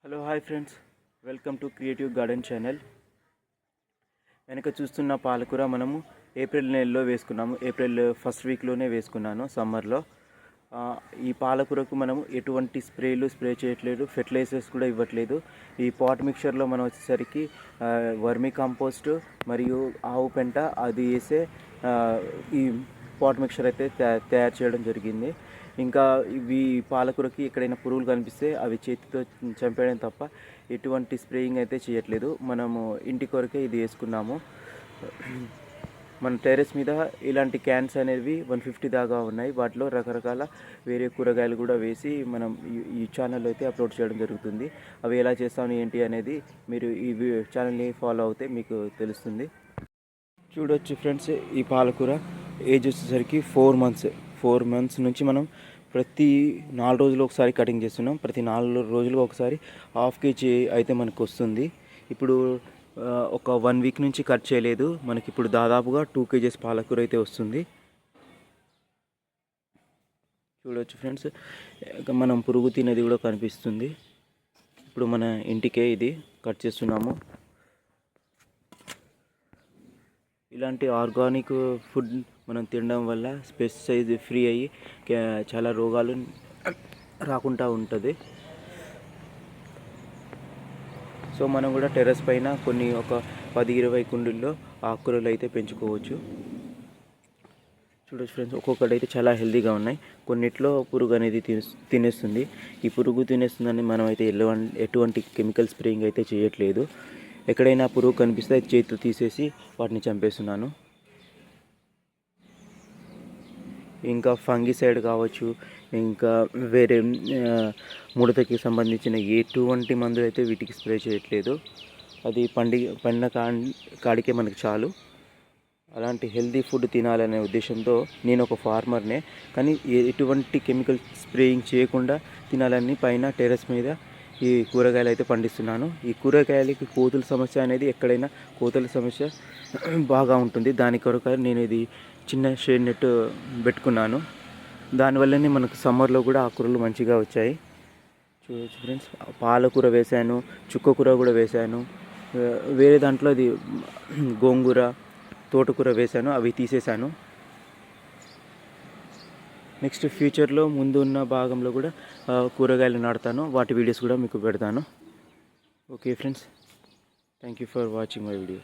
Hello hi friends, welcome to creative garden channel. వెనక చూస్తున్న పాలకూర మనము ఏప్రిల్ నెలలో వేసుకున్నాము. ఏప్రిల్ ఫస్ట్ వీక్లోనే వేసుకున్నాను సమ్మర్లో. ఈ పాలకూరకు మనము ఎటువంటి స్ప్రే చేయట్లేదు, ఫెర్టిలైజర్స్ కూడా ఇవ్వట్లేదు. ఈ పాట్ మిక్చర్లో మనం వచ్చేసరికి వర్మీ కంపోస్ట్ మరియు ఆవు పెంట అది వేసే ఈ పాట్ మిక్చర్ అయితే తయారు చేయడం జరిగింది. ఇంకా ఇవి పాలకూరకి ఎక్కడైనా పురుగులు కనిపిస్తే అవి చేతితో చంపేయడం తప్ప ఎటువంటి స్ప్రేయింగ్ అయితే చేయట్లేదు. మనము ఇంటి కొరకే ఇది వేసుకున్నాము. మన టెర్రస్ మీద ఇలాంటి క్యాన్స్ అనేవి 150 దాకా ఉన్నాయి. వాటిలో రకరకాల వేరే కూరగాయలు కూడా వేసి మనం ఈ ఛానల్లో అయితే అప్లోడ్ చేయడం జరుగుతుంది. అవి ఎలా చేస్తాను ఏంటి అనేది మీరు ఈ ఛానల్ని ఫాలో అవుతే మీకు తెలుస్తుంది. చూడొచ్చు ఫ్రెండ్స్, ఈ పాలకూర ఏజ్ వచ్చేసరికి 4 మంత్స్ నుంచి మనం ప్రతి 4 రోజులు ఒకసారి కటింగ్ చేస్తున్నాం. ప్రతి 4 రోజులు ఒకసారి ½ kg అయితే మనకు వస్తుంది. ఇప్పుడు ఒక 1 వీక్ నుంచి కట్ చేయలేదు. మనకి ఇప్పుడు దాదాపుగా 2 kgs పాలకూర అయితే వస్తుంది. చూడవచ్చు ఫ్రెండ్స్, మనం పురుగు తినేది కూడా కనిపిస్తుంది. ఇప్పుడు మన ఇంటికే ఇది కట్ చేస్తున్నాము. ఇలాంటి ఆర్గానిక్ ఫుడ్ మనం తినడం వల్ల పెస్టిసైడ్ ఫ్రీ అయ్యి చాలా రోగాలు రాకుండా ఉంటుంది. సో మనం కూడా టెర్రస్ పైన ఒక 10-20 కుండీల్లో ఆకుకూరలు అయితే పెంచుకోవచ్చు. చూడొచ్చు ఫ్రెండ్స్, ఒక్కొక్కటి అయితే చాలా హెల్తీగా ఉన్నాయి. కొన్నిట్లో పురుగు అనేది తినేస్తుంది. ఈ పురుగు తినేస్తుందని మనం అయితే ఎటువంటి కెమికల్ స్ప్రేయింగ్ అయితే చేయట్లేదు. ఎక్కడైనా పురుగు కనిపిస్తే చేతితో తీసేసి వాటిని చంపేస్తున్నాను. ఇంకా ఫంగిసైడ్ కావచ్చు, ఇంకా వేరే ముడతకి సంబంధించిన ఎటువంటి మందులు అయితే వీటికి స్ప్రే చేయట్లేదు. అది పండిన కాడికే మనకు చాలు. అలాంటి హెల్తీ ఫుడ్ తినాలనే ఉద్దేశంతో నేను ఒక ఫార్మర్నే, కానీ ఎటువంటి కెమికల్ స్ప్రేయింగ్ చేయకుండా తినాలని పైన టెర్రస్ మీద ఈ కూరగాయలు అయితే పండిస్తున్నాను. ఈ కూరగాయలకి కోతుల సమస్య అనేది ఎక్కడైనా కోతుల సమస్య బాగా ఉంటుంది. దాని కొరకు నేను ఇది చిన్న షేడ్ నెట్ పెట్టుకున్నాను. దానివల్లనే మనకు సమ్మర్లో కూడా ఆకుకూరలు మంచిగా వచ్చాయి. చూడవచ్చు ఫ్రెండ్స్, పాలకూర వేశాను, చుక్కకూర కూడా వేశాను. వేరే దాంట్లో అది గోంగూర, తోటకూర వేశాను, అవి తీసేశాను. నెక్స్ట్ ఫ్యూచర్లో ముందు ఉన్న భాగంలో కూడా కూరగాయలు నాటుతాను. వాటి వీడియోస్ కూడా మీకు పెడతాను. Okay friends, thank you for watching my video.